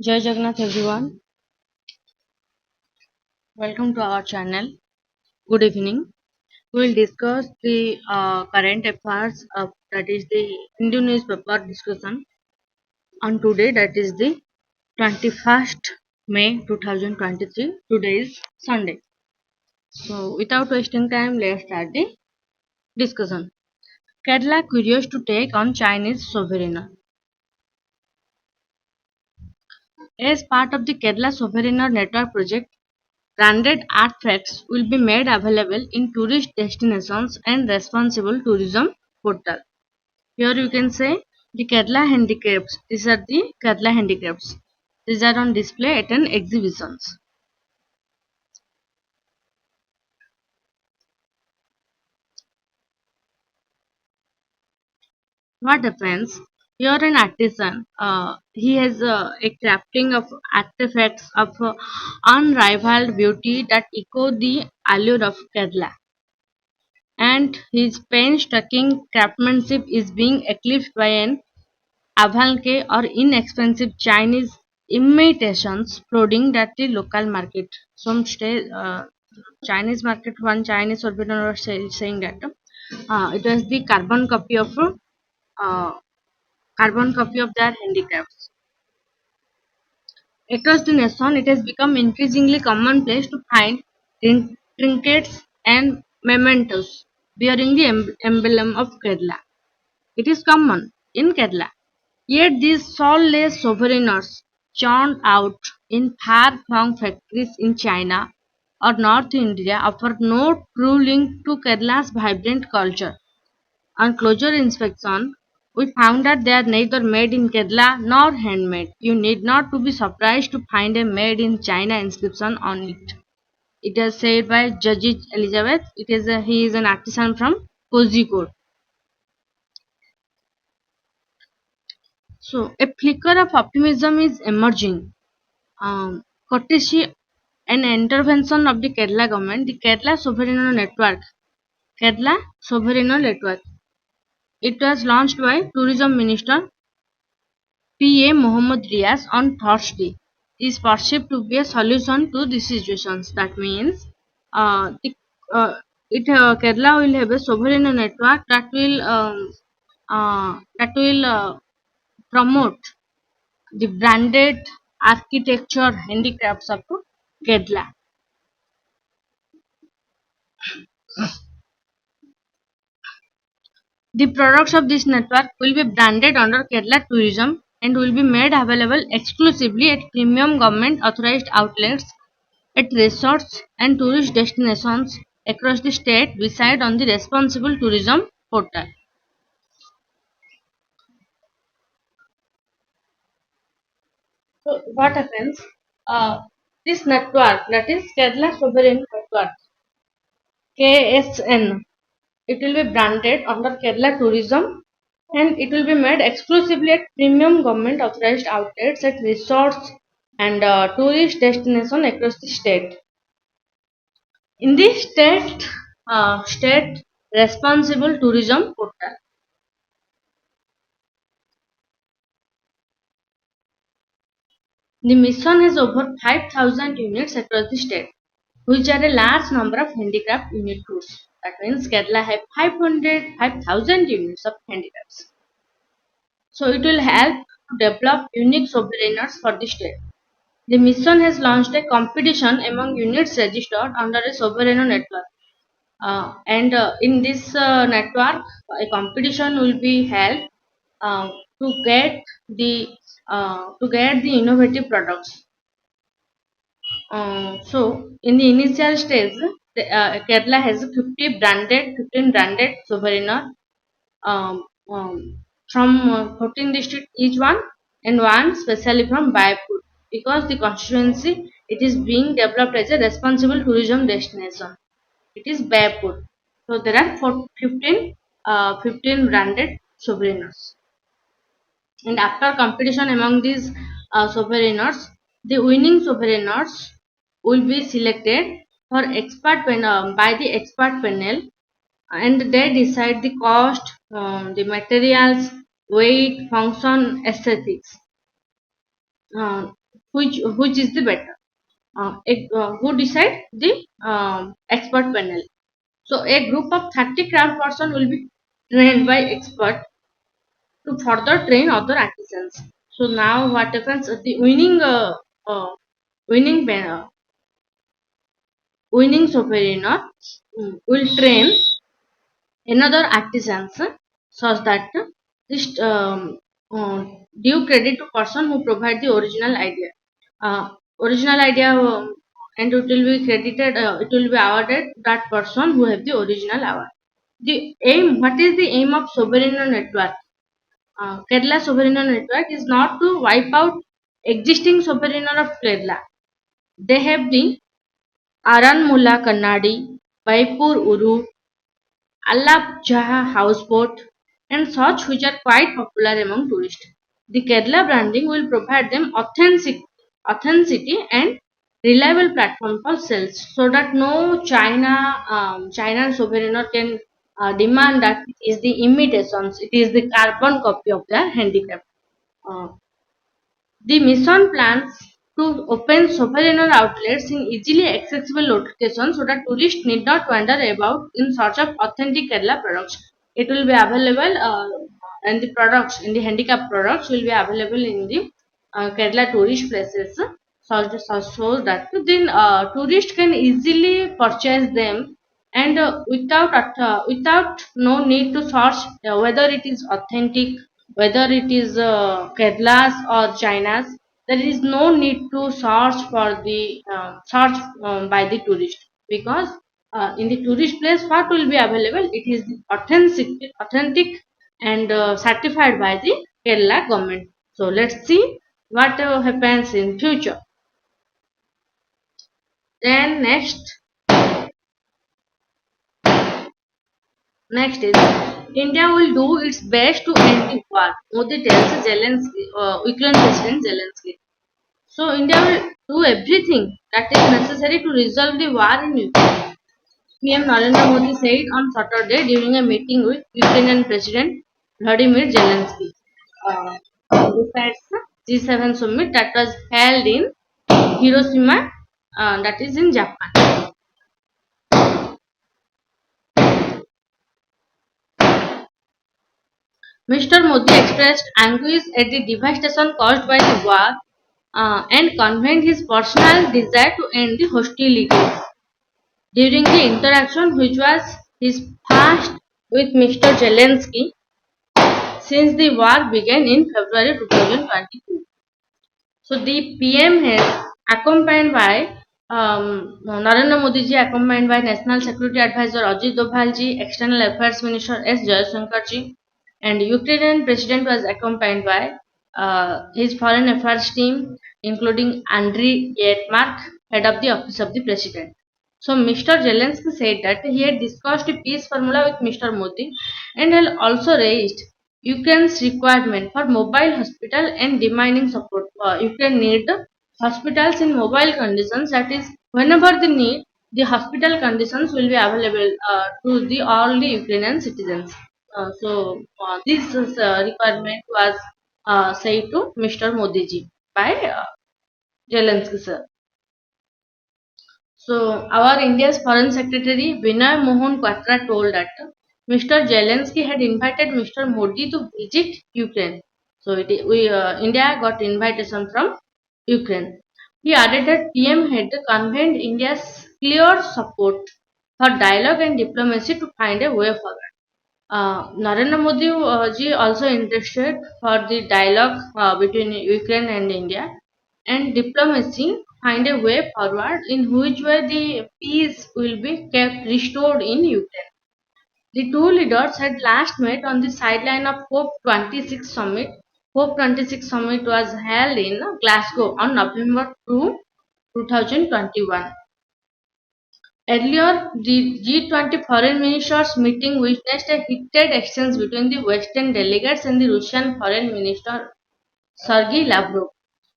Jai Jagannath everyone, welcome to our channel. Good evening. We will discuss the current affairs of that is the Hindu newspaper discussion on today, that is the 21st May 2023. Today is Sunday. So without wasting time, let's start the discussion. Kerala curious to take on Chinese sovereign. As part of the Kerala Sovereign Network project, branded artifacts will be made available in tourist destinations and responsible tourism portal. Here you can say the Kerala handicrafts. These are the Kerala handicrafts. These are on display at an exhibitions. What happens? Here an artisan. He has a crafting of artifacts of unrivaled beauty that echo the allure of Kerala. And his painstaking craftsmanship is being eclipsed by an Avalke or inexpensive Chinese imitations flooding that the local market. Some Chinese market, one Chinese entrepreneur was saying that it was the uh, carbon copy of their handicrafts. Across the nation, it has become increasingly commonplace to find trinkets and mementos bearing the emblem of Kerala. It is common in Kerala. Yet these soulless sovereigners churned out in far-flung factories in China or North India offer no true link to Kerala's vibrant culture. On closer inspection, we found that they are neither made in Kerala nor handmade. You need not to be surprised to find a made in China inscription on it. It is said by Judge Elizabeth. He is an artisan from Kozhikode. So a flicker of optimism is emerging. Courtesy and intervention of the Kerala government, the Kerala Sovereign Network. It was launched by Tourism Minister P.A. Mohammad Riaz on Thursday. Is perceived to be a solution to these situations. That means the, Kerala will have a sovereign network that will promote the branded architecture handicrafts of Kerala. The products of this network will be branded under Kerala Tourism and will be made available exclusively at premium government authorized outlets at resorts and tourist destinations across the state beside on the responsible tourism portal. So what happens? Uh, this network, that is Kerala Sovereign Network, KSN, it will be branded under Kerala Tourism and it will be made exclusively at premium government authorized outlets at resorts and tourist destinations across the state. In the state responsible tourism portal, the mission has over 5,000 units across the state, which are a large number of handicraft unit tours. That means Kerala have 5,000 units of handicrafts. So it will help to develop unique souvenirs for the state. The mission has launched a competition among units registered under a sovereign network. And in this network, a competition will be held uh, to get the innovative products. So in the initial stage, Kerala has 15 branded sovereigner um, um, from 14 districts each one, and one specially from Baipur, because the constituency it is being developed as a responsible tourism destination. It is Baipur. So there are 15 branded souvenirs. And after competition among these souvenirs, the winning souvenirs will be selected for by the expert panel, and they decide the cost, the materials, weight, function, aesthetics, which is the better. Who decide? The expert panel. So a group of 30 craft person will be trained by expert to further train other artisans. So now what happens? The uh, winning winning sovereigner will train another artisans such that this due credit to person who provide the original idea. Original idea, and it will be credited. It will be awarded that person who have the original award. The aim. What is the aim of sovereigner network? Kerala sovereigner network is not to wipe out existing sovereigner of Kerala. They have the Aranmula Kannadi, Vaipur Uru, Allap Jaha houseboat, and such which are quite popular among tourists. The Kerala branding will provide them authenticity and reliable platform for sales, so that no China sovereigner can demand that it is the imitations, it is the carbon copy of their handicraft. Uh, the mission plans to open souvenir outlets in easily accessible locations so that tourists need not wander about in search of authentic Kerala products. It will be available, and the products in the handicap products will be available in the Kerala tourist places, so that then tourists can easily purchase them, and without no need to search whether it is authentic, whether it is Kerala's or China's. There is no need to search for the search by the tourist, because in the tourist place what will be available, it is authentic and certified by the Kerala government. So let's see what happens in future. Then next is India will do its best to end the war. Modi tells Zelensky, Ukraine President Zelensky. So India will do everything that is necessary to resolve the war in Ukraine. PM Narendra Modi said on Saturday during a meeting with Ukrainian President Vladimir Zelensky. Besides the G7 summit that was held in Hiroshima, that is in Japan. Mr. Modi expressed anguish at the devastation caused by the war, and conveyed his personal desire to end the hostilities. During the interaction, which was his first with Mr. Zelensky since the war began in February 2022. So the PM has accompanied by Narendra Modi ji, accompanied by National Security Advisor Ajit Doval ji, External Affairs Minister S. Jaishankar ji, and Ukrainian President was accompanied by his Foreign Affairs team, including Andriy Yermak, head of the Office of the President. So Mr. Zelensky said that he had discussed a peace formula with Mr. Modi and had also raised Ukraine's requirement for mobile hospital and demining support. Ukraine need hospitals in mobile conditions. That is, whenever they need, the hospital conditions will be available to the all the Ukrainian citizens. This requirement was said to Mr. Modi ji by Zelensky sir. So, our India's Foreign Secretary Vinay Mohan Kwatra told that Mr. Zelensky had invited Mr. Modi to visit Ukraine. So, India got invitation from Ukraine. He added that PM had conveyed India's clear support for dialogue and diplomacy to find a way forward. Narendra Modi ji also interested for the dialogue between Ukraine and India and diplomacy find a way forward in which way the peace will be kept restored in Ukraine. The two leaders had last met on the sideline of COP26 summit. COP26 summit was held in Glasgow on November 2, 2021. Earlier, the G20 foreign ministers meeting witnessed a heated exchange between the Western delegates and the Russian foreign minister Sergei Lavrov,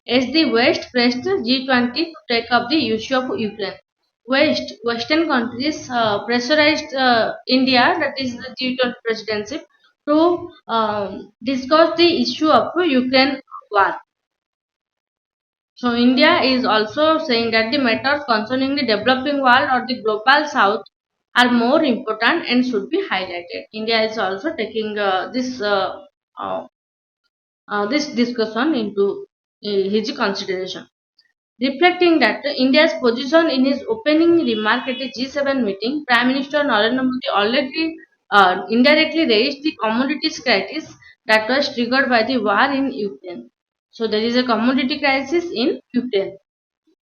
as the West pressed G20 to take up the issue of Ukraine. Western countries pressurized India, that is the G20 presidency, to discuss the issue of Ukraine war. So India is also saying that the matters concerning the developing world or the global south are more important and should be highlighted. India is also taking uh, this discussion into his consideration. Reflecting that India's position in his opening remark at the G7 meeting, Prime Minister Narendra Modi already indirectly raised the commodities crisis that was triggered by the war in Ukraine. So there is a commodity crisis in Ukraine.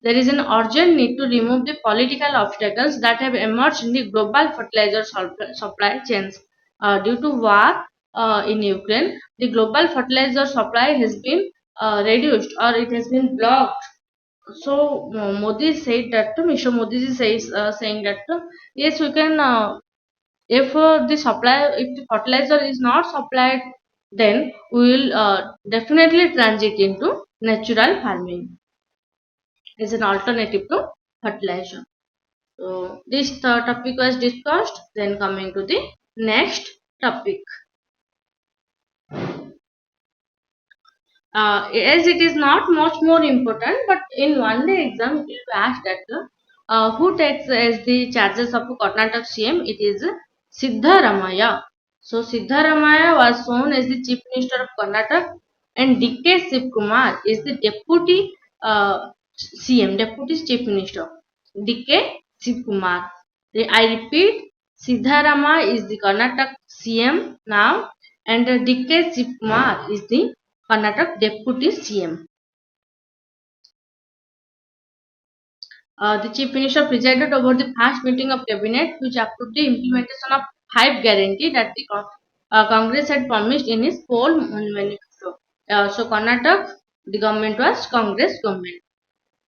There is an urgent need to remove the political obstacles that have emerged in the global fertilizer supply chains. Due to war in Ukraine, the global fertilizer supply has been reduced or it has been blocked. So Modi said that Mr. Modi says saying that yes, we can if if the fertilizer is not supplied, then we will definitely transit into natural farming as an alternative to fertilizer. So this topic was discussed. Then coming to the next topic. As it is not much more important, but in one day exam it will be asked that who takes as the charges of Karnataka CM? It is Siddharamaya. So Siddharamaya was shown as the Chief Minister of Karnataka, and DK Kumar is the Deputy CM, Deputy Chief Minister. DK Kumar. I repeat, Siddharama is the Karnataka CM now, and DK Kumar is the Karnataka Deputy CM. The Chief Minister presided over the first meeting of Cabinet, which approved the implementation of five guarantee that the Congress had promised in its poll manifesto. So Karnataka, the government was Congress government.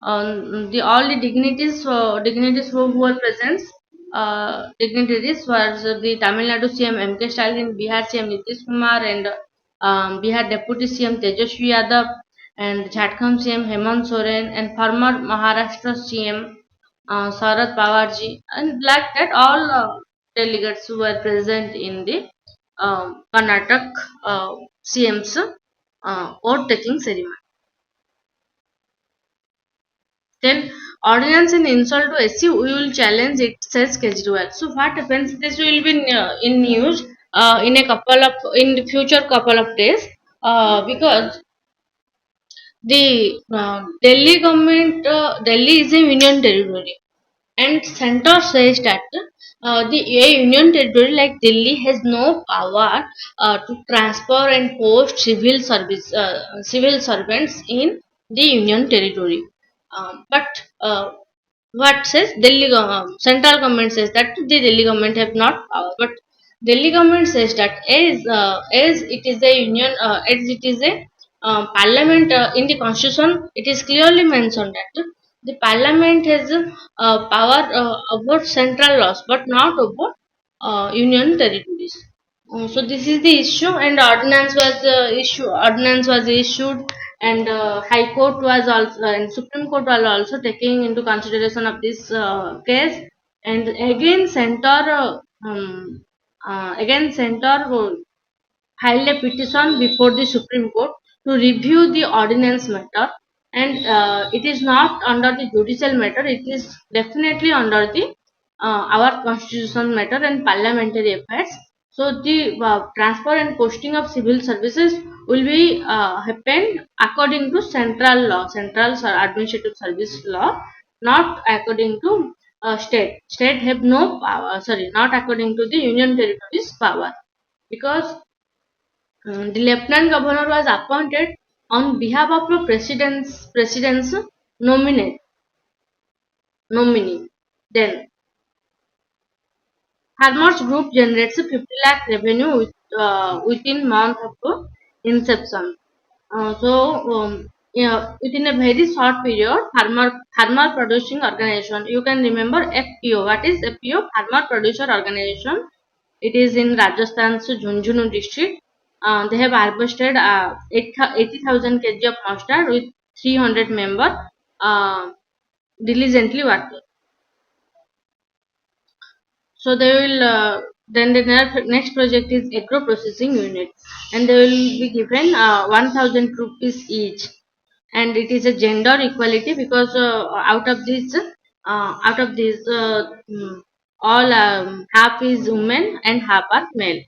The all the dignitaries who were present, dignitaries was the Tamil Nadu CM M.K. Stalin, Bihar CM Nitish Kumar, and Bihar Deputy CM Tejasvi Yadav, and Jharkhand CM Hemant Soren, and former Maharashtra CM Sharad Pawarji, and like that all delegates who were present in the Karnataka CM's oath taking ceremony. Then ordinance and insult to SC, we will challenge it, says Kejriwal. So what happens? This will be in news in the future couple of days because the Delhi is a union territory, and center says that the a union territory like Delhi has no power to transfer and post civil servants in the union territory. But what says central government says that the Delhi government have not power, but Delhi government says that as it is a union, as it is a parliament in the constitution, it is clearly mentioned that the parliament has power over central laws, but not over union territories. So this is the issue, and ordinance was issued, and High Court was also and Supreme Court was also taking into consideration of this case, and again center filed a petition before the Supreme Court to review the ordinance matter, and it is not under the judicial matter. It is definitely under the our constitution matter and parliamentary affairs. So the transfer and posting of civil services will be happen according to central law, administrative service law, not according to state. State have no power. Sorry, not according to the union territories power, because the lieutenant governor was appointed on behalf of the president's nominate nominee. Then farmers group generates a 50 lakh revenue within month of inception. Yeah, within a very short period, farmer producing organization. You can remember FPO. What is FPO? Farmer producer organization. It is in Rajasthan's Jhunjhunu district. They have harvested 80,000 kg of mustard with 300 members diligently working. So they will then the next project is agro processing unit, and they will be given 1,000 rupees each, and it is a gender equality because out of these all half is women and half are male.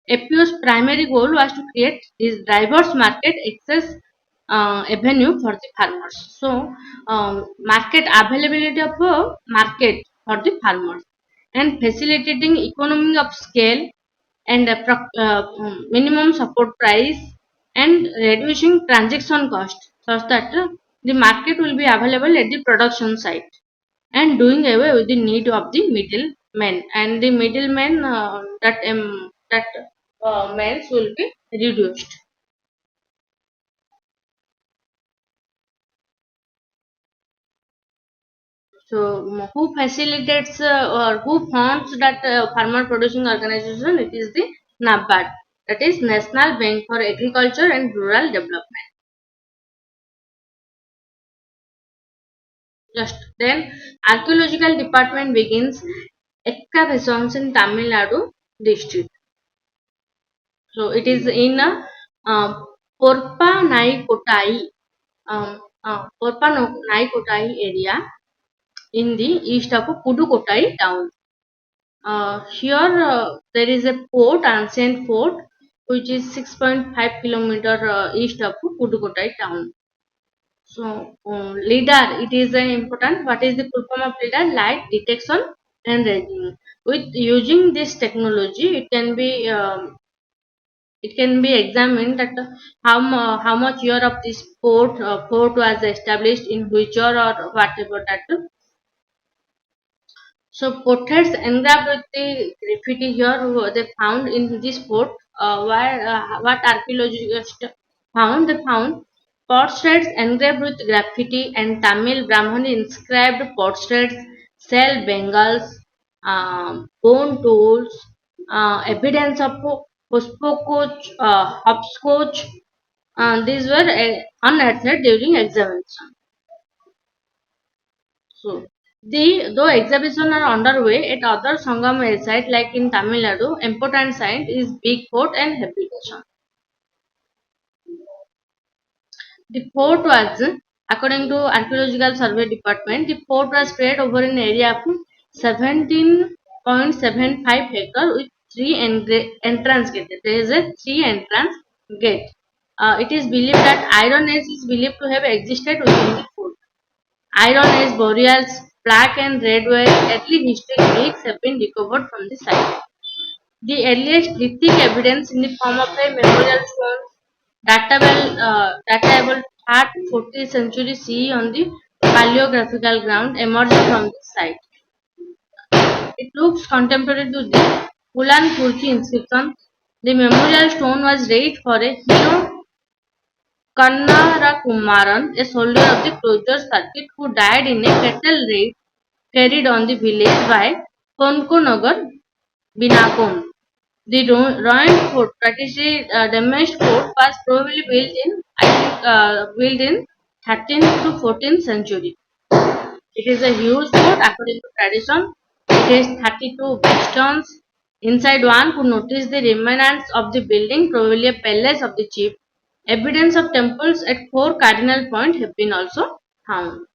APO's primary goal was to create this diverse market access avenue for the farmers. So, market availability of a market for the farmers and facilitating economy of scale and minimum support price and reducing transaction cost such that the market will be available at the production site and doing away with the need of the middlemen, and the middlemen that men will be reduced. So who facilitates or who funds that farmer producing organization? It is the NABARD, that is National Bank for Agriculture and Rural Development. Just then archaeological department begins excavations in Tamil Nadu district. So it is in Porpa Naikotai, Naikotai area in the east of Pudukkottai town. Here there is a port, ancient fort, which is 6.5 kilometer east of Pudukkottai town. So LIDAR, it is important. What is the full form of LIDAR? Light detection and ranging. With using this technology, it can be examined that how much year of this port was established in which year or whatever that. So portraits engraved with the graffiti here they found in this fort, where what archaeologists found, they found portraits engraved with graffiti and Tamil Brahmani inscribed portraits, shell bangles, bone tools, evidence of hopscotch. These were unearthed during examination. So, though exhibitions are underway at other Sangam sites like in Tamil Nadu, important site is Big Fort and Habitation. The fort was, according to Archaeological Survey Department, the fort was spread over an area of 17.75 hectare with three entrance gates. There is a three entrance gate. It is believed that Iron Age is believed to have existed within the fort. Iron Age burials, black and red ware, early historic bricks have been recovered from the site. The earliest lithic evidence in the form of a memorial stone datable 3rd 14th century CE on the paleographical ground emerged from the site. It looks contemporary to the Ulan Purchi inscription. The memorial stone was raised for a hero Kannarakumaran, a soldier of the closure circuit who died in a cattle raid carried on the village by Konkonagar Binakom. The ruined fort, that is the damaged fort, was probably built in 13th to 14th century. It is a huge fort according to tradition. It has 32 bastions. Inside one could notice the remnants of the building, probably a palace of the chief. Evidence of temples at four cardinal points have been also found.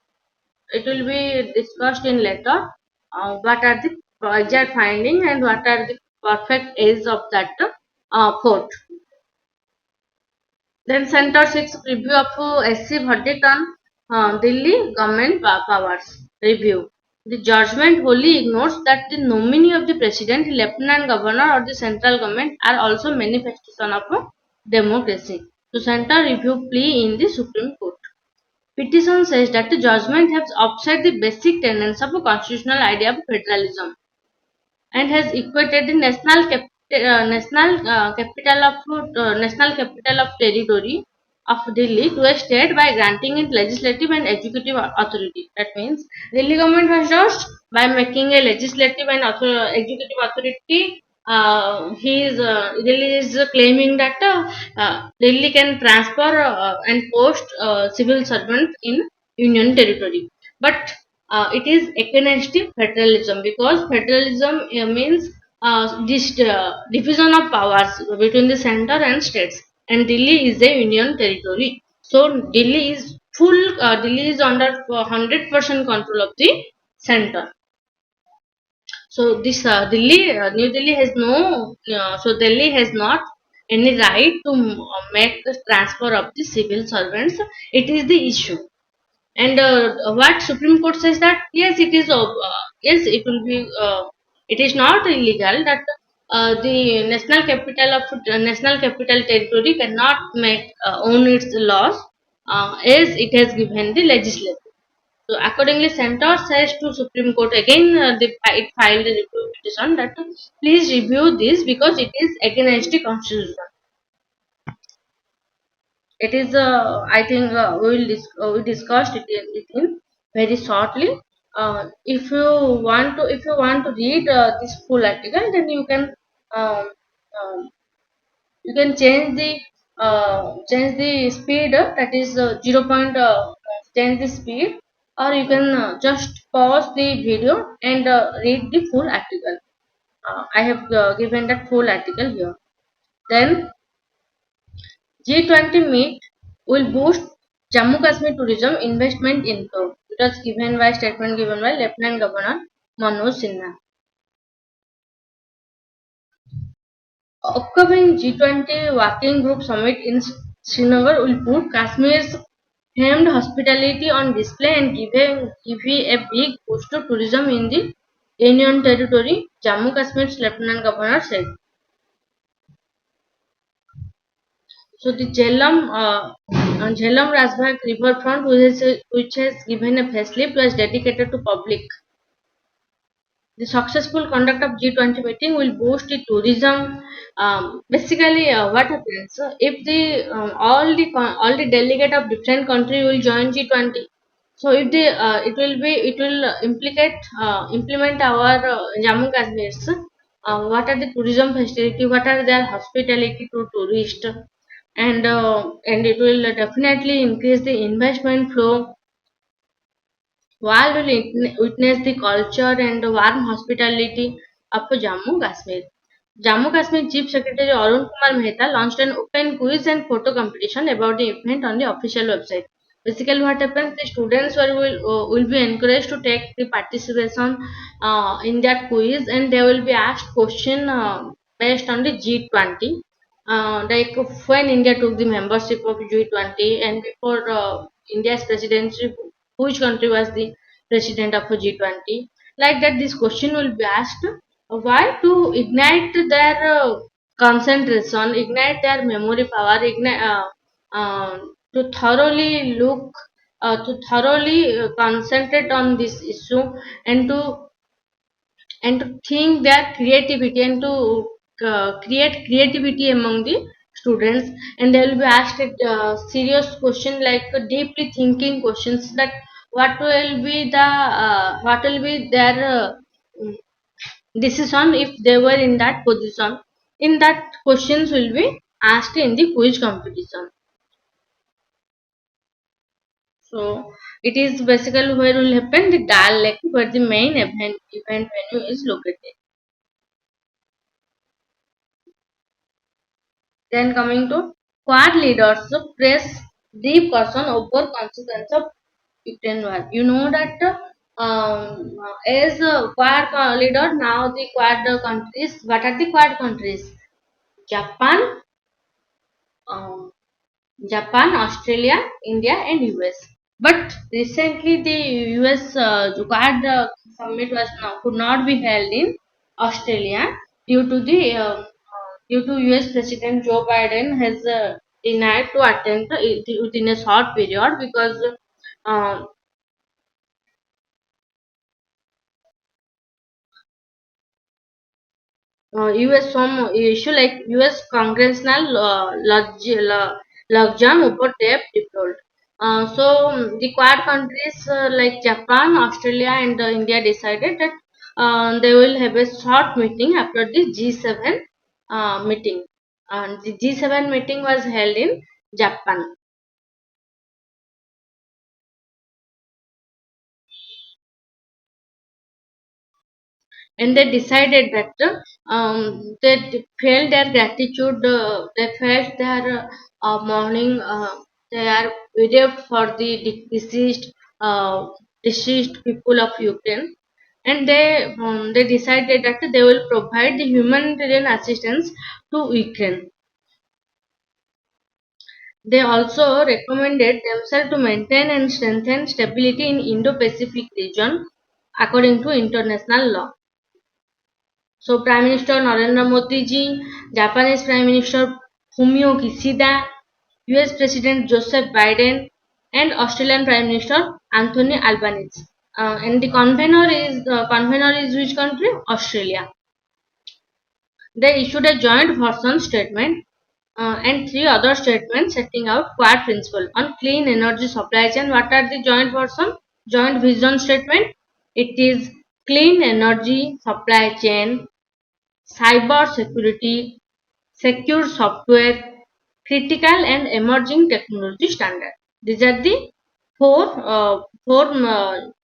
It will be discussed in later. What are the exact finding and what are the perfect age of that fort. Then Center 6 review of SC verdict on Delhi government powers review. The judgment wholly ignores that the nominee of the president, lieutenant governor or the central government are also manifestation of democracy. So center review plea in the Supreme Court. Petition says that the judgment has upset the basic tenets of a constitutional idea of federalism and has equated the national capital of territory of Delhi to a state by granting it legislative and executive authority. That means Delhi government was just by making a legislative and executive authority Delhi is claiming that Delhi can transfer and post civil servants in union territory, but it is against the federalism, because federalism means this division of powers between the center and states, and Delhi is a union territory. So Delhi is under 100% control of the center. So this New Delhi has Delhi has not any right to make the transfer of the civil servants. It is the issue. And what Supreme Court says that yes, yes, it will be it is not illegal that the national capital territory cannot make own its laws as it has given the legislature. So accordingly, Center says to Supreme Court again, it filed a review petition that please review this because it is against the constitution. It is, I think, we discussed it in very shortly. If you want to read this full article, then um, you can change the speed. That is 0. Change the speed, or you can just pause the video and read the full article. I have given that full article here. Then G20 meet will boost Jammu Kashmir tourism investment inflow. It was given by statement given by Lieutenant Governor Manoj Sinha. Upcoming G20 Working Group Summit in Srinagar will put Kashmir's famed hospitality on display and give a big boost to tourism in the Union Territory, Jammu Kashmir's Lieutenant Governor said. So the Jhelum Rajbagh riverfront, which has given a facelift, was dedicated to public. The successful conduct of G20 meeting will boost the tourism. Basically, what happens if the all the delegate of different country will join G20. So if they it will implement our Jammu Kashmir's. What are the tourism facility? What are their hospitality to tourists? And it will definitely increase the investment flow. While we witness the culture and warm hospitality of Jammu Kashmir. Jammu Kashmir Chief Secretary Arun Kumar Mehta launched an open quiz and photo competition about the event on the official website. Basically, what happens? The students will be encouraged to take the participation in that quiz, and they will be asked question based on the G20. Like when India took the membership of G20, and before India's presidency, which country was the president of G20? Like that, this question will be asked. Why to ignite their concentration, ignite their memory power, to thoroughly concentrate on this issue, and to think their creativity, and to create creativity among the students, and they will be asked a serious question, like deeply thinking questions, that what will be their decision if they were in that position. In that, questions will be asked in the quiz competition. So it is basically where will happen, the Dal Lake, where the main event venue is located. Then coming to Quad leaders press deep caution over consequence of Ukraine war. You know that as a Quad leader, now the Quad countries. What are the Quad countries? Japan, um, Australia, India, and US. But recently, the US Quad summit could not be held in Australia due to US President Joe Biden has denied to attend within a short period, because uh, US some issue like US congressional logjam over tape deployed. The Quad countries like Japan, Australia, and India decided that they will have a short meeting after the G7 meeting. And the G7 meeting was held in Japan. And they decided that they felt their gratitude, they felt their mourning, they are bereaved for the deceased, uh, deceased people of Ukraine, and they decided that they will provide the humanitarian assistance to Ukraine. They also recommended themselves to maintain and strengthen stability in Indo-Pacific region according to international law. So Prime Minister Narendra Modi ji, Japanese Prime Minister Fumio Kishida, US President Joseph Biden, and Australian Prime Minister Anthony Albanese. And the convener is which country? Australia. They issued a joint version statement and three other statements setting out Quad principle on clean energy supply chain. What are the joint version? Joint vision statement. It is clean energy supply chain, cyber security, secure software, critical and emerging technology standard. These are the four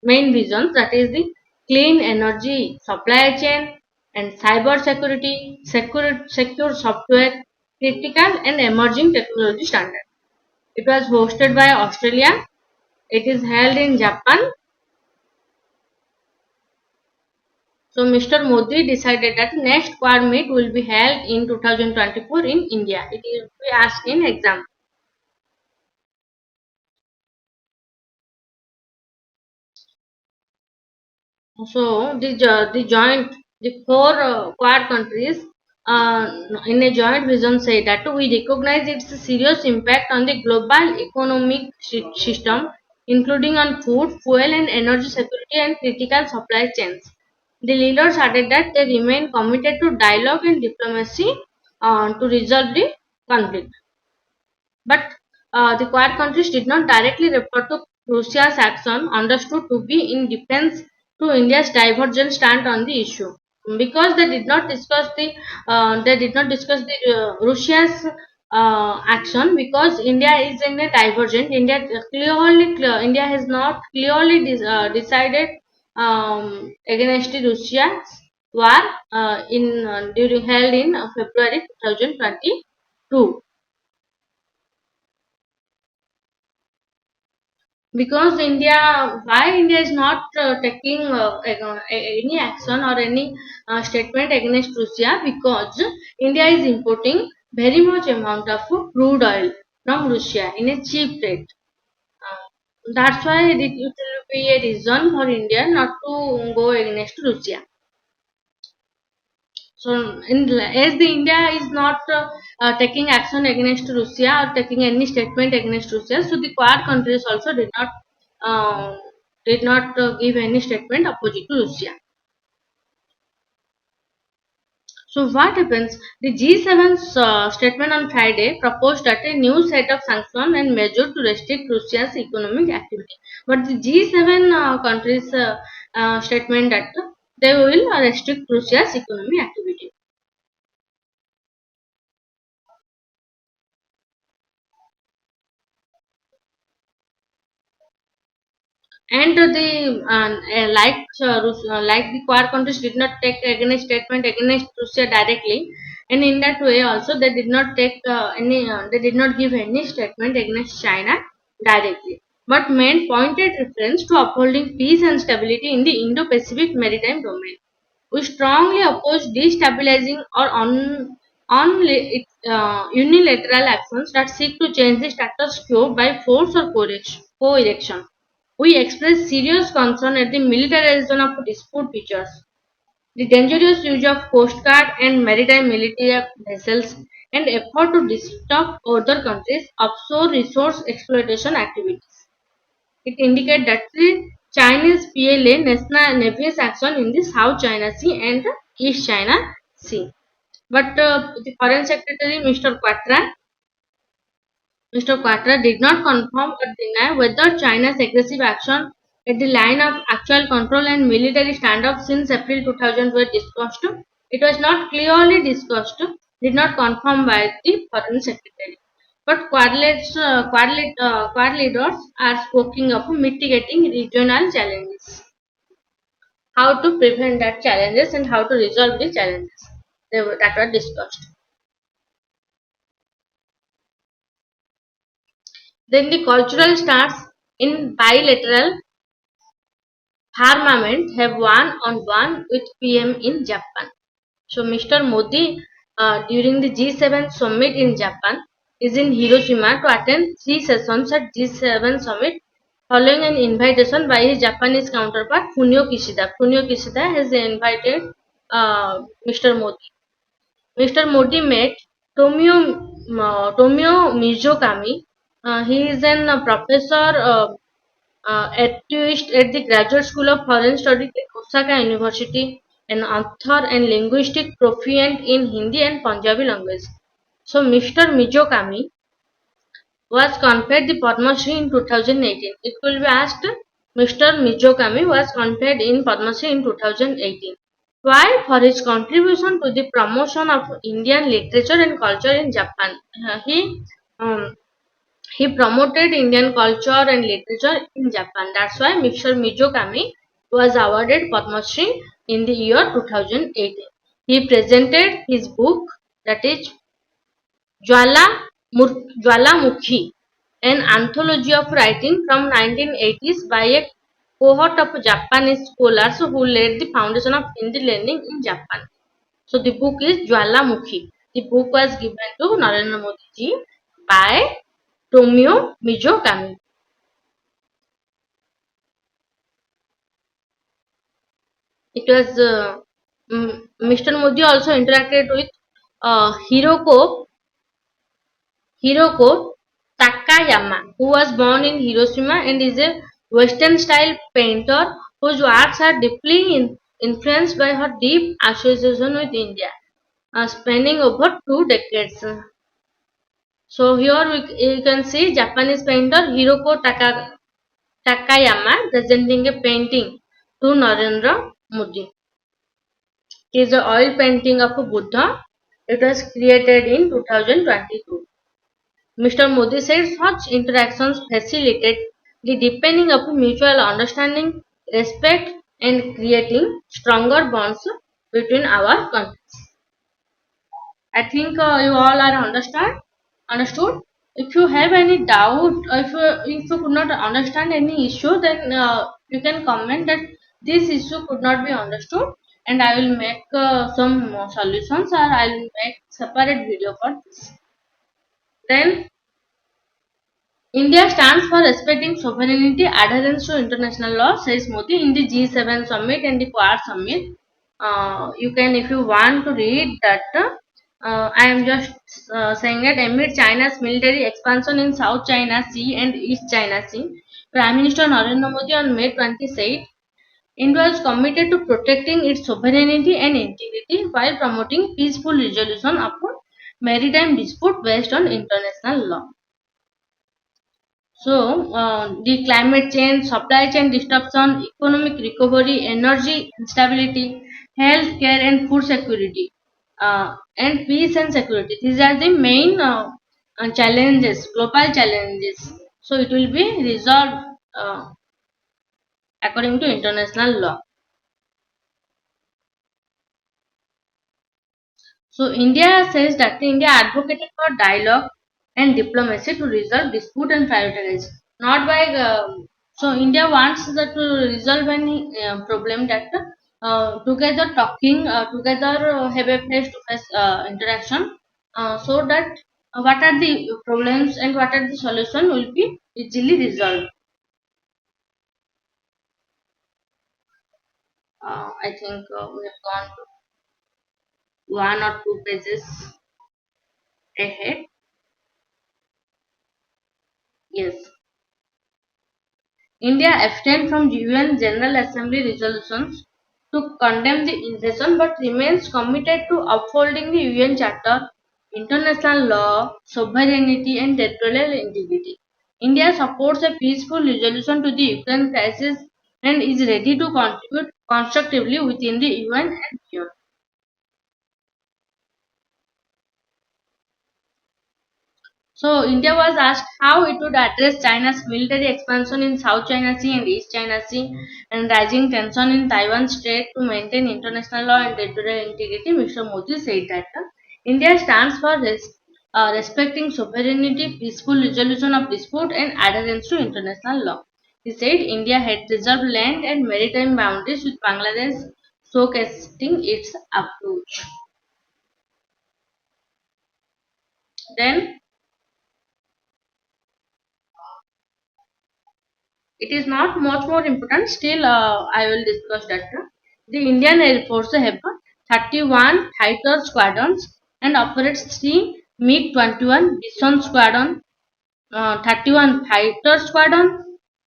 main visions. That is the clean energy supply chain and cyber security, secure software, critical and emerging technology standard. It was hosted by Australia. It is held in Japan. So Mr. Modi decided that next Quad meet will be held in 2024 in India. It will be asked in exam. So the four Quad countries in a joint vision say that we recognize its serious impact on the global economic system, including on food, fuel, and energy security and critical supply chains. The leaders added that they remain committed to dialogue and diplomacy to resolve the conflict. But the Quad countries did not directly refer to Russia's action, understood to be in defense to India's divergent stand on the issue, because they did not discuss the Russia's action, because India is in a divergent. India has not clearly decided against the Russia's war in during held in February 2022. Because why India is not taking any action or any statement against Russia? Because India is importing very much amount of crude oil from Russia in a cheap rate. That's why it will be a reason for India not to go against Russia. So, as the India is not taking action against Russia or taking any statement against Russia, so the Quad countries also uh, did not give any statement opposite to Russia. So what happens? The G7's statement on Friday proposed that a new set of sanctions and measures to restrict Russia's economic activity. But the G7 countries statement that they will restrict Russia's economic activity. And like the Quad countries did not take against statement against Russia directly, and in that way also they did not give any statement against China directly, but made pointed reference to upholding peace and stability in the Indo-Pacific maritime domain. We strongly oppose destabilizing or unilateral actions that seek to change the status quo by force or coercion. We express serious concern at the militarization of dispute features, the dangerous use of coast guard and maritime military vessels, and effort to disrupt other countries' offshore resource exploitation activities. It indicates that the Chinese PLA national navy's action in the South China Sea and East China Sea. But the Foreign Secretary Mr. Quatra did not confirm or deny whether China's aggressive action At the line of actual control and military standoff since April 2000 were discussed. It was not clearly discussed, did not confirmed by the Foreign Secretary. But Quad leaders are speaking of mitigating regional challenges. How to prevent that challenges and how to resolve the challenges that were discussed. Then the cultural starts in bilateral armament have one-on-one with PM in Japan. So Mr. Modi during the G7 summit in Japan is in Hiroshima to attend three sessions at G7 summit following an invitation by his Japanese counterpart Fumio Kishida. Fumio Kishida has invited Mr. Modi. Mr. Modi met Tomio Mizukami. He is an professor at the Graduate School of Foreign Studies at Osaka University, an author and linguistic proficient in Hindi and Punjabi language. So, Mr. Mizukami was conferred the Padma Shri in 2018. It will be asked, Mr. Mizukami was conferred in Padma Shri in 2018. Why? For his contribution to the promotion of Indian literature and culture in Japan. Um, he promoted Indian culture and literature in Japan. That's why Mr. Mizukami was awarded Padma Shri in the year 2018. He presented his book, that is Jwalamukhi, an anthology of writing from 1980s by a cohort of Japanese scholars who laid the foundation of Hindi learning in Japan. So the book is Jwalamukhi. The book was given to Narendra Modi ji by Tomio Mizukami. It was Mr. Modi also interacted with Hiroko Takayama, who was born in Hiroshima and is a Western style painter whose works are deeply influenced by her deep association with India, spanning over 2 decades. So here you can see Japanese painter Takayama presenting a painting to Narendra Modi. It is an oil painting of a Buddha. It was created in 2022. Mr. Modi said such interactions facilitate the deepening of mutual understanding, respect, and creating stronger bonds between our countries. I think you all are understood. If you have any doubt, or if you could not understand any issue, then you can comment that this issue could not be understood, and I will make some solutions, or I will make separate video for this. Then India stands for respecting sovereignty, adherence to international law, says Modi in the G7 summit and the Quad summit. You can, if you want to read that, I am just saying that amid China's military expansion in South China Sea and East China Sea, Prime Minister Narendra Modi on May 20 said India is committed to protecting its sovereignty and integrity while promoting peaceful resolution of maritime dispute based on international law. So, the climate change, supply chain disruption, economic recovery, energy instability, health care and food security, and peace and security. These are the main challenges, global challenges. So, it will be resolved according to international law. So India says that India advocated for dialogue and diplomacy to resolve dispute and prioritize, not by. So India wants that to resolve any problem that together talking, together have a face-to-face interaction, so that what are the problems and what are the solution will be easily resolved. I think we have gone 1 or 2 pages ahead. Yes. India abstained from UN General Assembly resolutions to condemn the invasion but remains committed to upholding the UN Charter, international law, sovereignty, and territorial integrity. India supports a peaceful resolution to the Ukraine crisis and is ready to contribute constructively within the UN and beyond. So India was asked how it would address China's military expansion in South China Sea and East China Sea and rising tension in Taiwan Strait to maintain international law and territorial integrity. Mr. Modi said that India stands for respecting sovereignty, peaceful resolution of dispute, and adherence to international law. He said India had reserved land and maritime boundaries with Bangladesh, showcasing its approach. Then it is not much more important. Still, I will discuss that. The Indian Air Force have 31 fighter squadrons and operates 3 MiG-21 Bison Squadron, 31 fighter squadron,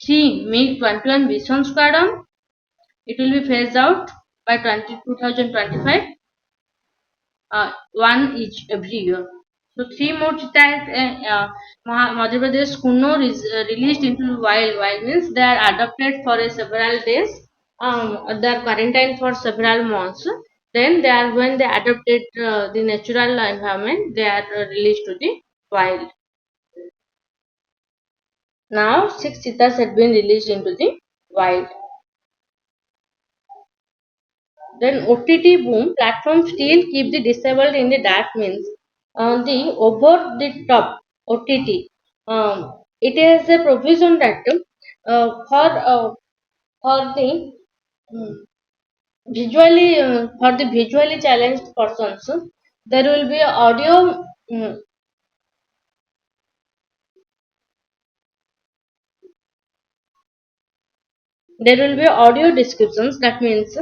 3 MiG-21 Bison Squadron. It will be phased out by 2025, one each every year. So three more cheetahs, Madhya Pradesh Kunnur is released into the wild. Wild means they are adopted for a several days. They are quarantined for several months. Then they are when they adopted the natural environment, they are released to the wild. Now six cheetahs have been released into the wild. Then OTT boom platform still keep the disabled in the dark means the over the top OTT. It has a provision that for the um, visually challenged persons there will be audio. There will be audio descriptions. That means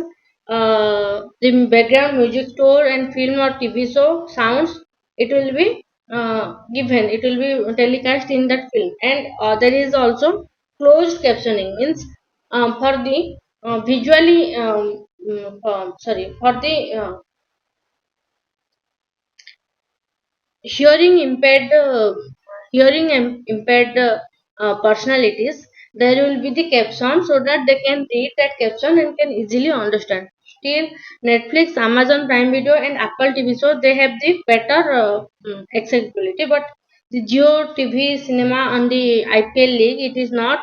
the background music score and film or TV show sounds. It will be given. It will be telecast in that film, and there is also closed captioning. Means for the visually sorry for the hearing impaired impaired personalities, there will be the caption so that they can read that caption and can easily understand. Still Netflix, Amazon Prime Video and Apple TV show they have the better accessibility, but the Geo TV cinema and the IPL league it is not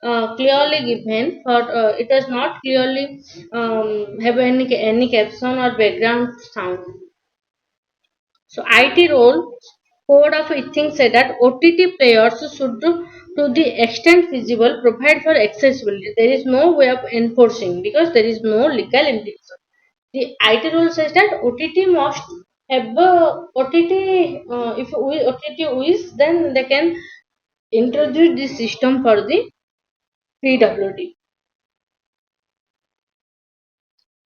clearly given for it does not clearly have any caption or background sound. So IT role code of ethics said that OTT players should to the extent feasible provide for accessibility. There is no way of enforcing because there is no legal implication. The IT rule says that OTT must have OTT. If OTT wish, then they can introduce this system for the PWD.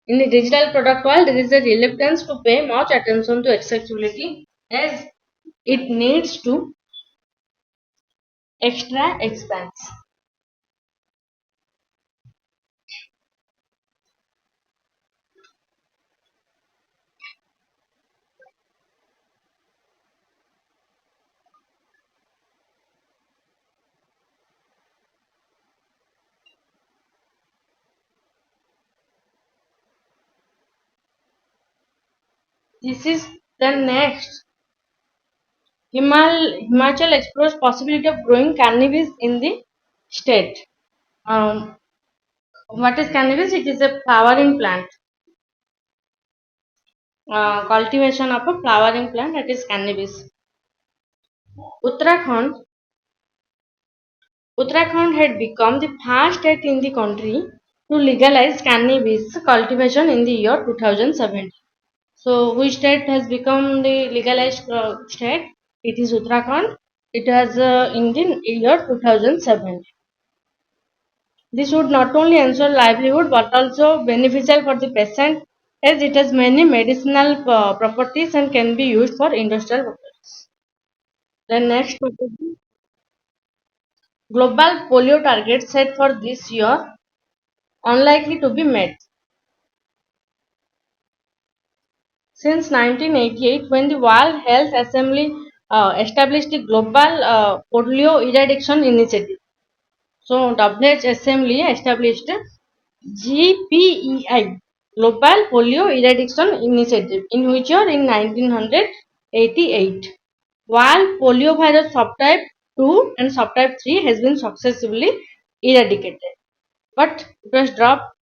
In the digital product world, there is a reluctance to pay much attention to accessibility as it needs to extra expense. This is the next. Himachal explores possibility of growing cannabis in the state. Um, what is cannabis? It is a flowering plant. Cultivation of a flowering plant that is cannabis. Uttarakhand. Uttarakhand had become the first state in the country to legalize cannabis cultivation in the year 2017. So, which state has become the legalized state? It is Uttarakhand. It has in the year 2007. This would not only ensure livelihood but also beneficial for the patient as it has many medicinal properties and can be used for industrial purposes. The next topic is global polio target set for this year unlikely to be met. Since 1988, when the World Health Assembly established the Global Polio Eradication Initiative, so WHO Assembly established GPEI, Global Polio Eradication Initiative, in which year in 1988, while poliovirus subtype 2 and subtype 3 has been successfully eradicated. But it was dropped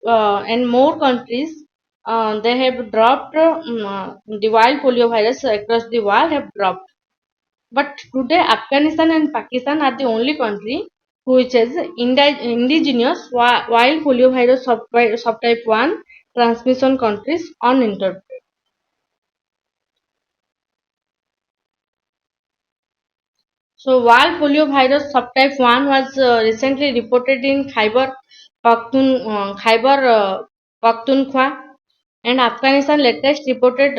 in more countries. They have dropped the wild poliovirus across the world have dropped. But today, Afghanistan and Pakistan are the only country which has indigenous wild poliovirus subtype 1 transmission countries uninterrupted. So, wild poliovirus subtype 1 was recently reported in Khyber Pakhtunkhwa, and Afghanistan latest reported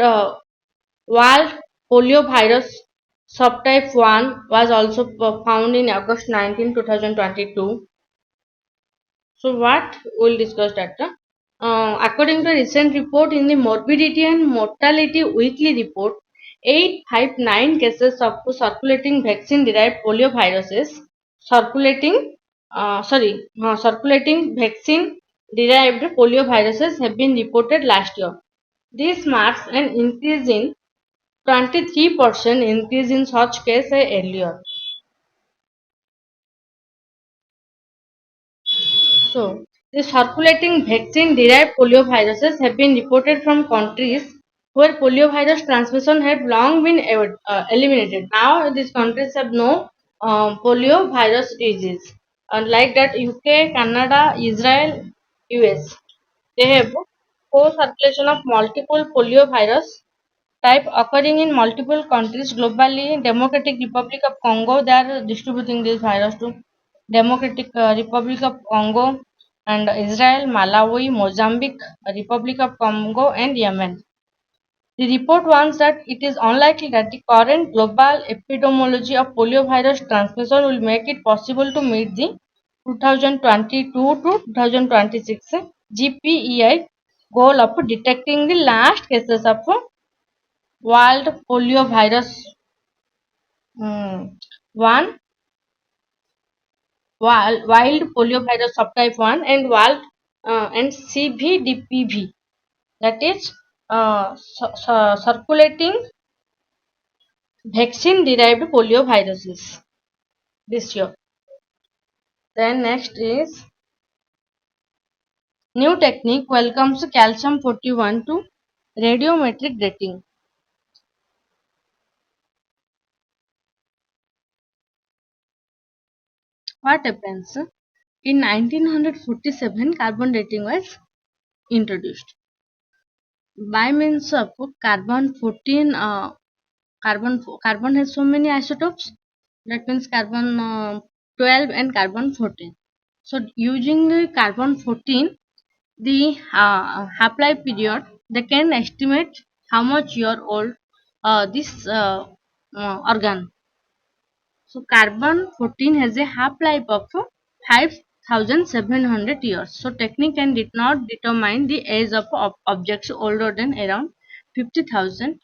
wild poliovirus subtype 1 was also found in August 19, 2022. So what we'll discuss that. According to a recent report in the Morbidity and Mortality Weekly Report, 859 cases of circulating vaccine-derived polioviruses circulating vaccine-derived polioviruses have been reported last year. This marks an increase in 23% increase in such cases earlier. So, the circulating vaccine-derived polioviruses have been reported from countries where poliovirus transmission had long been eliminated. Now, these countries have no poliovirus disease. Unlike that, UK, Canada, Israel, US, they have co-circulation of multiple poliovirus type occurring in multiple countries globally. Democratic Republic of Congo, they are distributing this virus to Democratic Republic of Congo and Israel, Malawi, Mozambique, Republic of Congo, and Yemen. The report warns that it is unlikely that the current global epidemiology of poliovirus transmission will make it possible to meet the 2022 to 2026 GPEI goal of detecting the last cases of wild poliovirus mm, 1, wild poliovirus subtype 1 and and CVDPV, that is circulating vaccine derived polioviruses this year. Then next is new technique welcomes calcium 41 to radiometric dating. What happens? In 1947, carbon dating was introduced. By means of carbon 14, carbon has so many isotopes. That means carbon 12 and carbon 14. So using the carbon 14, the half-life period, they can estimate how much year old this organ. So carbon 14 has a half-life of 5,700 years. So technique and did not determine the age of objects older than around 50,000.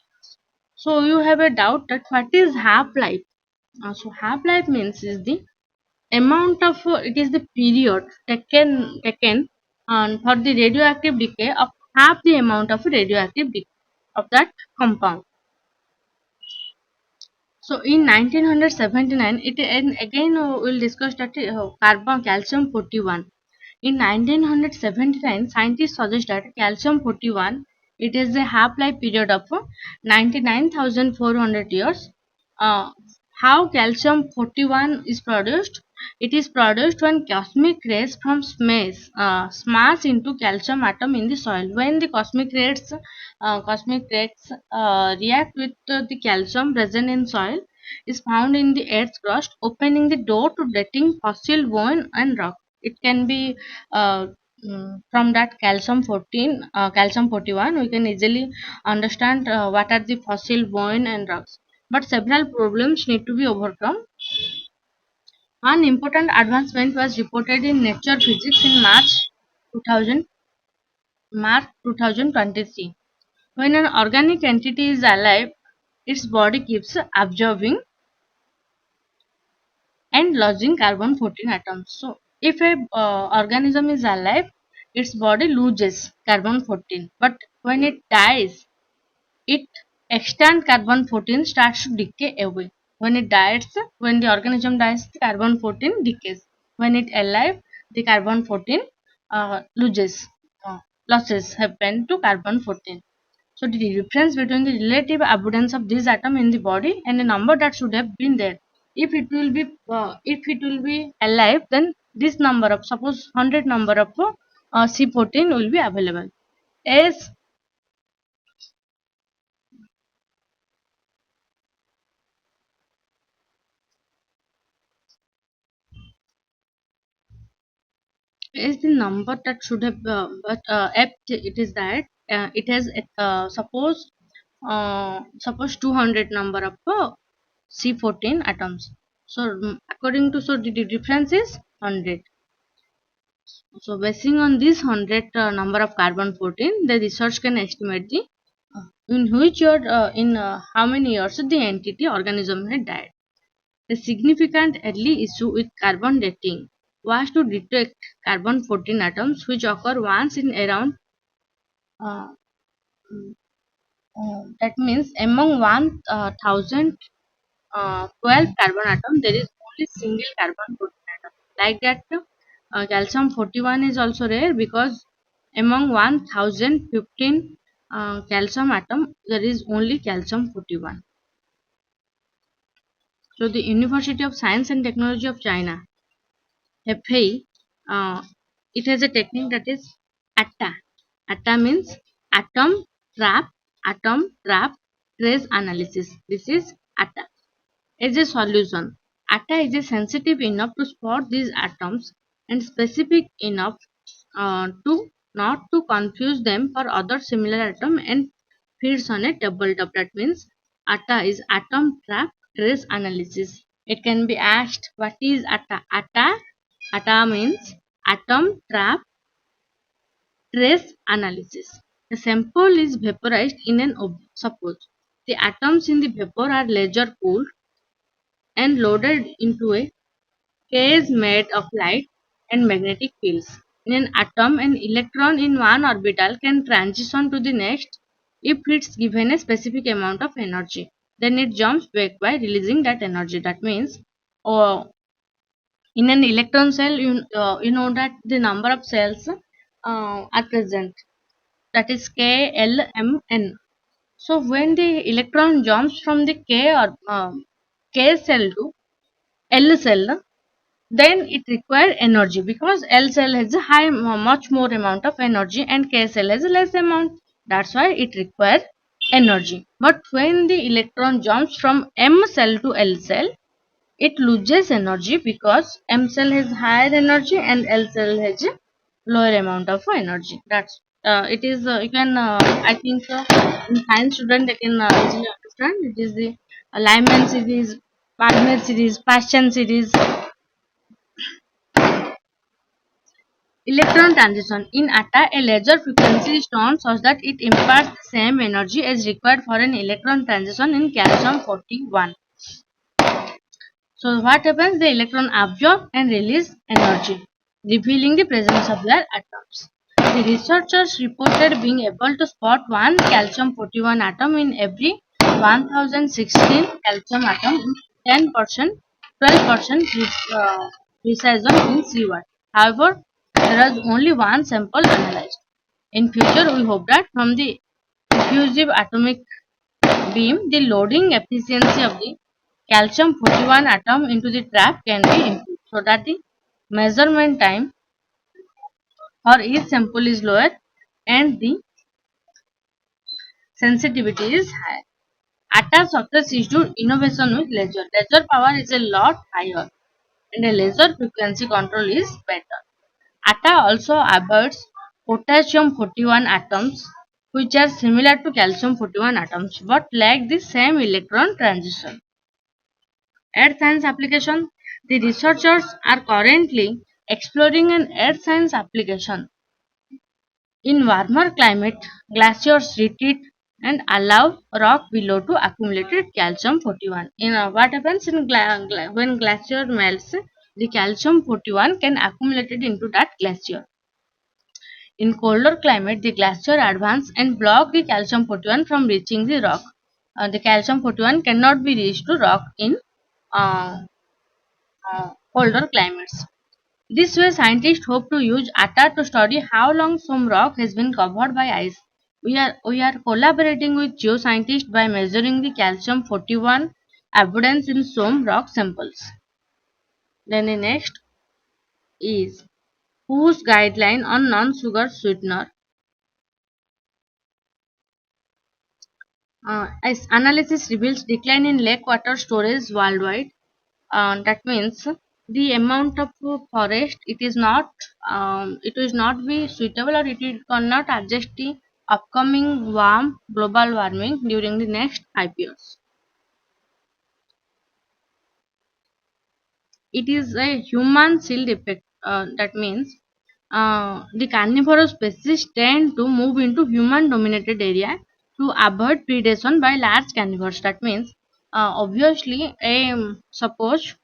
So you have a doubt that what is half-life? So half-life means is the amount of it is the period taken for the radioactive decay of half the amount of radioactive decay of that compound. So in 1979, it and again we'll discuss that carbon calcium 41. In 1979, scientists suggest that calcium 41 it is a half-life period of 99,400 years. Uh, how calcium 41 is produced? It is produced when cosmic rays from space smash into calcium atom in the soil. When the cosmic rays react with the calcium present in soil, is found in the earth's crust, opening the door to dating fossil bone and rock. It can be uh, from that calcium 14, calcium 41, we can easily understand what are the fossil bone and rocks. But several problems need to be overcome. One important advancement was reported in Nature Physics in 2000, March 2023. When an organic entity is alive, its body keeps absorbing and lodging carbon 14 atoms. So, if a organism is alive, its body loses carbon 14. But when it dies, it extant carbon 14 starts to decay away. When it dies, when the organism dies, the carbon 14 decays. When it alive, the carbon 14 loses. Losses happen to carbon 14. So the difference between the relative abundance of this atom in the body and the number that should have been there. If it will be alive, then this number of, suppose 100 number of C14 will be available. As is the number that should have, but if it is that it has suppose 200 number of C14 atoms. So according to, so the difference is 100. So basing on this 100 number of carbon 14, the research can estimate the in which year, in how many years the entity organism had died. A significant early issue with carbon dating was to detect carbon 14 atoms which occur once in around, uh, that means among 1000 12 carbon atom there is only single carbon 14 atom. Like that, calcium 41 is also rare because among 1015 calcium atom there is only calcium 41. So the University of Science and Technology of China, FAI, uh, it has a technique that is ATTA. ATTA means atom trap, atom trap trace analysis. This is ATTA. As a solution, ATTA is a sensitive enough to spot these atoms and specific enough to not to confuse them for other similar atom and feeds on a tabletop. That means ATTA is atom trap trace analysis. It can be asked, what is ATTA? ATTA means atom trap trace analysis. The sample is vaporized in an oven. Suppose the atoms in the vapor are laser cooled and loaded into a case made of light and magnetic fields. In an atom, an electron in one orbital can transition to the next if it's given a specific amount of energy. Then it jumps back by releasing that energy. That means, uh, in an electron cell, you know that the number of cells are present. That is K, L, M, N. So when the electron jumps from the K cell to L cell, then it requires energy because L cell has a much more amount of energy and K cell has a less amount. That's why it requires energy. But when the electron jumps from M cell to L cell, it loses energy because M cell has higher energy and L cell has a lower amount of energy. That's it is, you can, I think, in science student they can easily understand. It is the Lyman series, Wagner series, Paschen series. Electron transition. In ATA, a laser frequency is turned such that it imparts the same energy as required for an electron transition in calcium 41. So what happens? The electron absorb and release energy, revealing the presence of their atoms. The researchers reported being able to spot one calcium 41 atom in every 1016 calcium atom in 10%, 12% precision in C1. However, there was only one sample analyzed. In future, we hope that from the diffusive atomic beam, the loading efficiency of the calcium 41 atom into the trap can be improved so that the measurement time for each sample is lower and the sensitivity is higher. ATA success is due innovation with laser. Laser power is a lot higher and a laser frequency control is better. ATA also avoids potassium 41 atoms which are similar to calcium 41 atoms but lack the same electron transition. Earth science application. The researchers are currently exploring an earth science application. In warmer climate, glaciers retreat and allow rock below to accumulate calcium 41. What happens in when glacier melts, the calcium 41 can accumulate into that glacier. In colder climate, the glacier advance and block the calcium 41 from reaching the rock. The calcium 41 cannot be reached to rock in uh, colder climates. This way, scientists hope to use ATA to study how long some rock has been covered by ice. We are collaborating with geoscientists by measuring the calcium 41 abundance in some rock samples. Then the next is whose guideline on non-sugar sweetener. As analysis reveals decline in lake water storage worldwide. That means the amount of forest it is not be suitable or it will cannot adjust the upcoming warm global warming during the next 5 years. It is a human shield effect. That means the carnivorous species tend to move into human dominated area to avoid predation by large carnivores. That means obviously suppose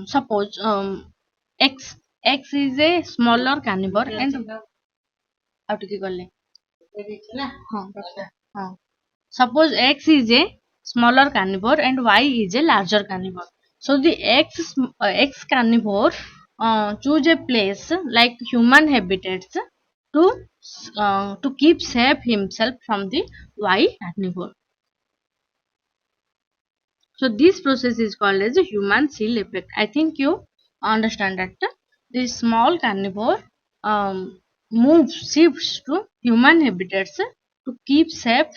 suppose X X is a smaller carnivore and ଆଉ ଟିକେ ଗଲେ ହଁ ହଁ suppose X is a smaller carnivore and Y is a larger carnivore. So the X carnivore choose a place like human habitats to keep safe himself from the Y carnivore. So this process is called as a human shield effect. I think you understand that the small carnivore moves shifts to human habitats to keep safe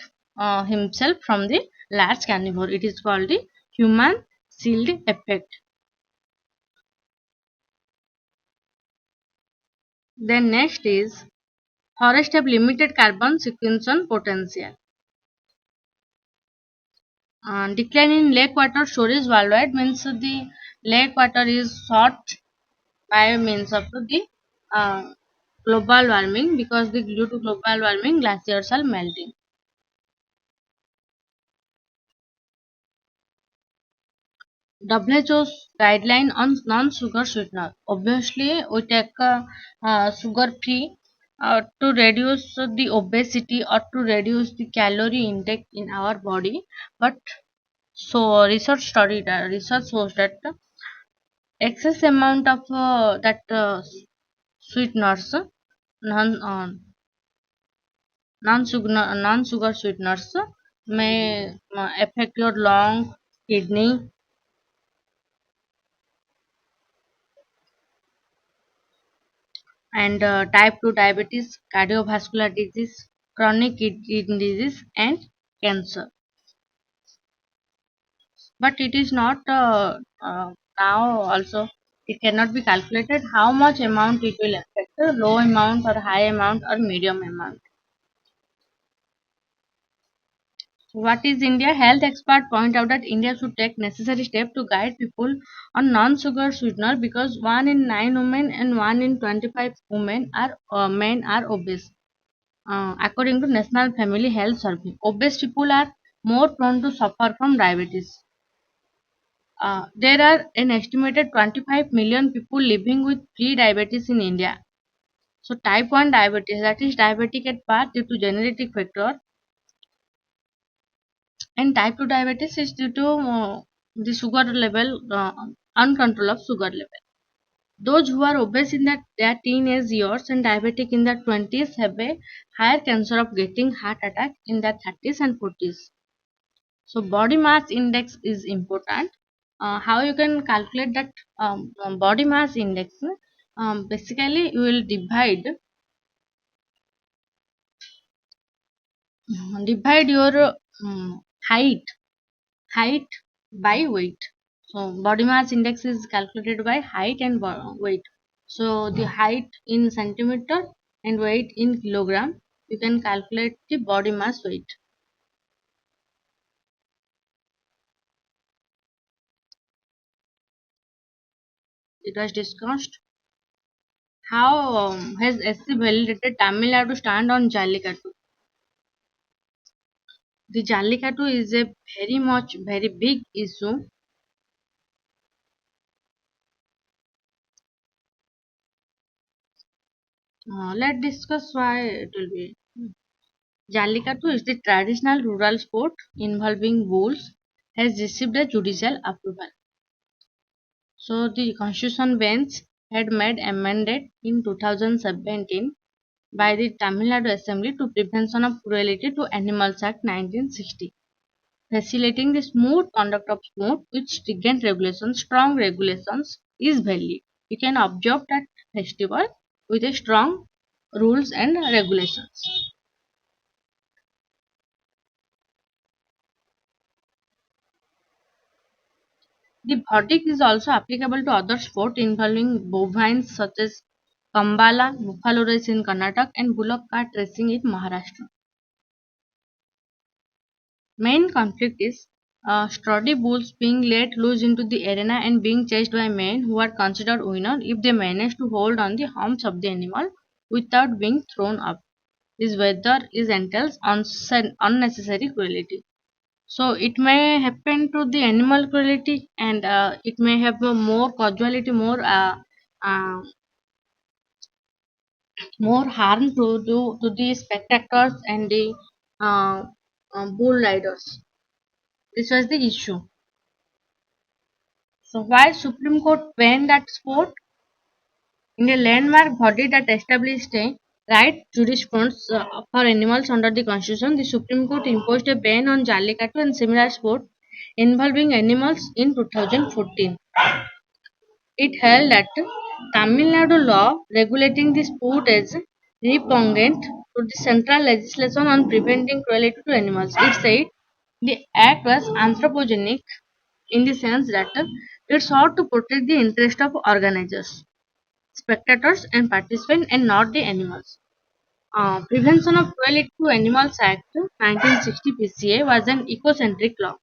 himself from the large carnivore. It is called the human shield effect. Then next is forest have limited carbon sequestration potential. Decline in lake water storage worldwide means the lake water is short by means of the uh, global warming because due to global warming glaciers are melting. WHO's guideline on non-sugar sweetener. Obviously, we take sugar-free to reduce the obesity or to reduce the calorie intake in our body. But so research shows that excess amount of that sweeteners, non non-sugar sweeteners may affect your lung, kidney, and type 2 diabetes, cardiovascular disease, chronic kidney disease, and cancer. But it is not now also it cannot be calculated how much amount it will affect, low amount or high amount or medium amount. What is India? Health experts point out that India should take necessary steps to guide people on non-sugar sweetener because 1 in 9 women and 1 in 25 women are men are obese. According to National Family Health Survey, obese people are more prone to suffer from diabetes. There are an estimated 25 million people living with pre-diabetes in India. So type 1 diabetes, that is diabetic at birth due to genetic factor, and type 2 diabetes is due to the sugar level, uncontrol of sugar level. Those who are obese in their teenage years and diabetic in their 20s have a higher chance of getting heart attack in their 30s and 40s. So body mass index is important. How you can calculate that body mass index? Basically, you will divide your height height by weight. So body mass index is calculated by height and weight. So the height in centimeter and weight in kilogram. You can calculate the body mass weight. It was discussed. How has SC validated Tamil Nadu stand on Jallikattu? The Jallikattu is a very big issue Let's discuss why it will be. Jallikattu is the traditional rural sport involving bulls, has received a judicial approval. So the constitution bench had made amended in 2017 by the Tamil Nadu Assembly to Prevention of Cruelty to Animals Act 1960, facilitating the smooth conduct of sport with stringent regulations, strong regulations is valid. You can observe that festival with a strong rules and regulations. The verdict is also applicable to other sports involving bovines such as Kambala, buffalo race in Karnataka, and bullock cart racing in Maharashtra. Main conflict is sturdy bulls being let loose into the arena and being chased by men who are considered winner if they manage to hold on the humps of the animal without being thrown up. This weather is entails unnecessary cruelty. So it may happen to the animal cruelty, and it may have a more causality, uh, more harm to the spectators and the uh, bull riders. This was the issue. So why Supreme Court banned that sport? In a landmark body that established a right jurisprudence for animals under the Constitution, the Supreme Court imposed a ban on Jallikattu and similar sport involving animals in 2014. It held that Tamil Nadu law regulating the sport is repugnant to the central legislation on preventing cruelty to animals. It said the act was anthropogenic in the sense that it sought to protect the interest of organizers, spectators, and participants, and not the animals. Prevention of Cruelty to Animals Act 1960 PCA was an ecocentric law.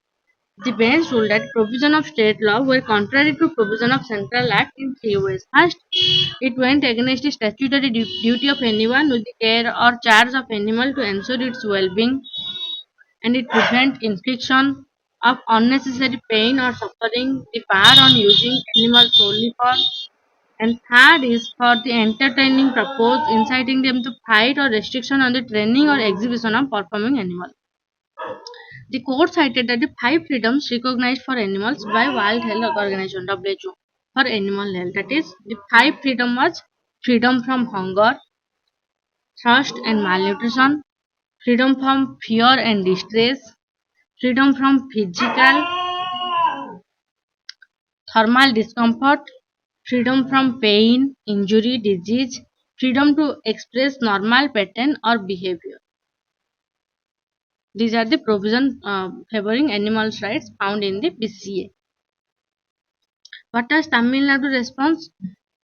The bench ruled that provision of state law were contrary to provision of central act in three ways. First, it went against the statutory duty of anyone with the care or charge of animal to ensure its well-being, and it prevent infliction of unnecessary pain or suffering, the power on using animals solely for, and third is for the entertaining purpose, inciting them to fight or restriction on the training or exhibition of performing animal. The court cited that the five freedoms recognized for animals by World Health Organization (WHO) for animal health. That is, the five freedom was freedom from hunger, thirst and malnutrition, freedom from fear and distress, freedom from physical thermal discomfort, freedom from pain, injury, disease, freedom to express normal pattern or behavior. These are the provisions favoring animals' rights found in the PCA. What does Tamil Nadu response?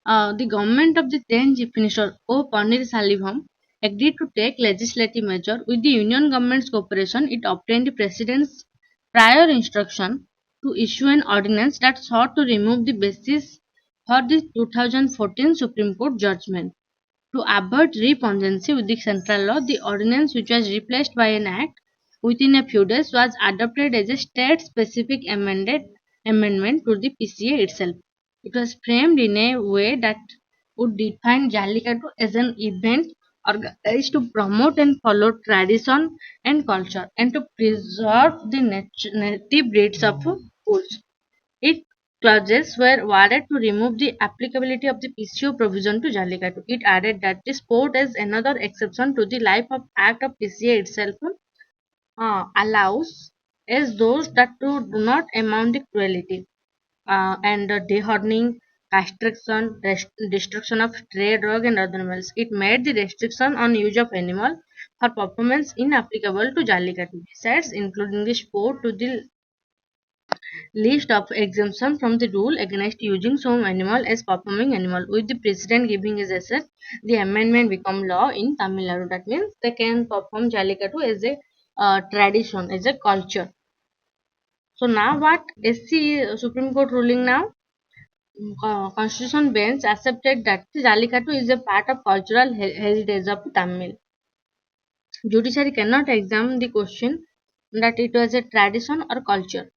The government of the then Chief Minister O. Pannirselvam agreed to take legislative measure. With the Union government's cooperation, it obtained the President's prior instruction to issue an ordinance that sought to remove the basis for the 2014 Supreme Court judgment. To avoid repungency with the central law, the ordinance, which was replaced by an act within a few days, was adopted as a state-specific amendment to the PCA itself. It was framed in a way that would define Jallikattu as an event organized to promote and follow tradition and culture and to preserve the native breeds of bulls. Its clauses were worded to remove the applicability of the PCO provision to Jallikattu. It added that the sport is another exception to the Life of Act of PCA itself allows as those that do not amount to cruelty and dehorning, castration, destruction of stray dog and other animals. It made the restriction on use of animal for performance inapplicable to Jallikattu. Besides including the sport to the list of exemption from the rule against using some animal as performing animal. With the president giving his assent, the amendment become law in Tamil Nadu. That means they can perform Jallikattu as a tradition, as a culture. So now what SC Supreme Court ruling now? Constitution bench accepted that Jallikattu is a part of cultural heritage of Tamil. Judiciary cannot examine the question that it was a tradition or culture.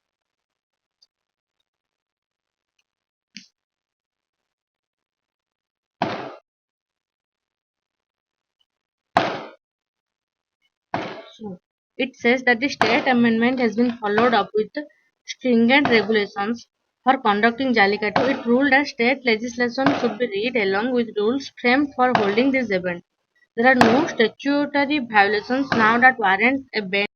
So, it says that the state amendment has been followed up with stringent regulations for conducting Jallikattu. It ruled that state legislation should be read along with rules framed for holding this event. There are no statutory violations now that warrant a ban